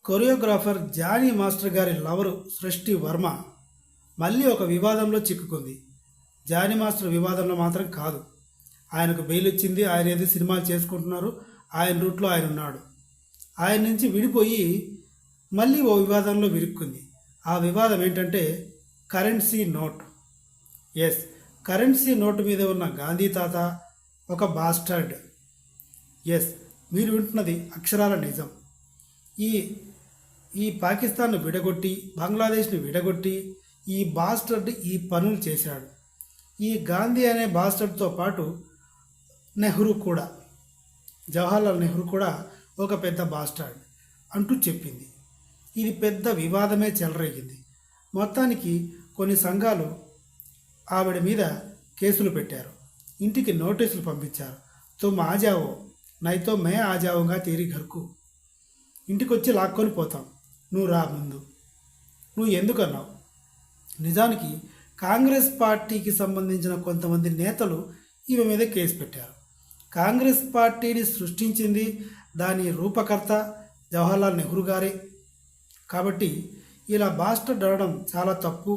Choreographer Johnny master గారి lover సృష్టి వర్మ మళ్ళీ ఒక వివాదంలో చిక్కుకుంది. జానీ మాస్టర్ వివాదంలో మాత్రం కాదు, ఆయనకు బెయిల్ వచ్చింది, ఆయన ఏదో సినిమాలు చేసుకుంటున్నారు, ఆయన రూట్లో ఆయన ఉన్నాడు. ఆయన నుంచి విడిపోయి మళ్ళీ ఓ వివాదంలో విరుక్కుంది. ఆ వివాదం ఏంటంటే currency note. Yes, currency note మీద ఉన్న గాంధీ తాత ఒక బాస్టర్డ్. ఎస్, మీరు వింటున్నది అక్షరాల నిజం. ఈ ఈ పాకిస్తాన్ను విడగొట్టి, బంగ్లాదేశ్ని విడగొట్టి ఈ బాస్టర్డ్ ఈ పనులు చేశాడు. ఈ గాంధీ అనే బాస్టర్డ్తో పాటు నెహ్రూ కూడా, జవహర్లాల్ నెహ్రూ కూడా ఒక పెద్ద బాస్టర్డ్ అంటూ చెప్పింది. ఇది పెద్ద వివాదమే చెలరేగింది. మొత్తానికి కొన్ని సంఘాలు ఆవిడ మీద కేసులు పెట్టారు, ఇంటికి నోటీసులు పంపించారు. తుమ్ ఆ జావో నైతో మే ఆ జావుగా తేరీ ఘర్కు, ఇంటికి వచ్చి లాక్కొని పోతాం, నువ్వు రా ముందు. నువ్వు ఎందుకన్నావు? నిజానికి కాంగ్రెస్ పార్టీకి సంబంధించిన కొంతమంది నేతలు ఈమె మీద కేసు పెట్టారు. కాంగ్రెస్ పార్టీని సృష్టించింది, దాని రూపకర్త జవహర్లాల్ నెహ్రూ గారే. కాబట్టి ఇలా బాస్టర్డ్ అనడం చాలా తప్పు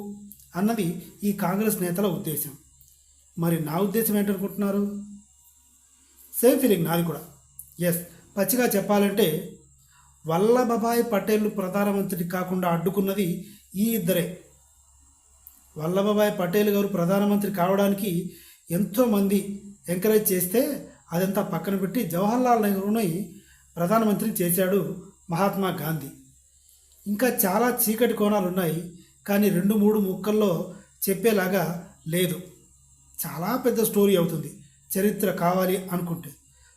అన్నది ఈ కాంగ్రెస్ నేతల ఉద్దేశం. మరి నా ఉద్దేశం ఏంటనుకుంటున్నారు? సేమ్ ఫీలింగ్ నాది కూడా. ఎస్, పచ్చిగా చెప్పాలంటే వల్లభభాయ్ పటేల్ ప్రధానమంత్రి కాకుండా అడ్డుకున్నది ఈ ఇద్దరే. వల్లభభాయ్ పటేల్ గారు ప్రధానమంత్రి కావడానికి ఎంతోమంది ఎంకరేజ్ చేస్తే అదంతా పక్కన పెట్టి జవహర్లాల్ నెహ్రూని ప్రధానమంత్రి చేశాడు మహాత్మా గాంధీ. ఇంకా చాలా చీకటి కోణాలు ఉన్నాయి, కానీ 2-3 ముక్కల్లో చెప్పేలాగా లేదు. చాలా పెద్ద స్టోరీ అవుతుంది చరిత్ర కావాలి అనుకుంటే.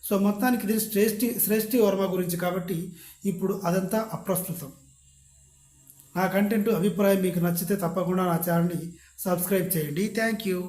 సో మొత్తానికి ఇది శ్రేష్ఠి వర్మ గురించి కాబట్టి ఇప్పుడు అదంతా అప్రస్తుతం. నా కంటెంట్ అభిప్రాయం మీకు నచ్చితే తప్పకుండా నా ఛానల్ని సబ్స్క్రైబ్ చేయండి. Thank you.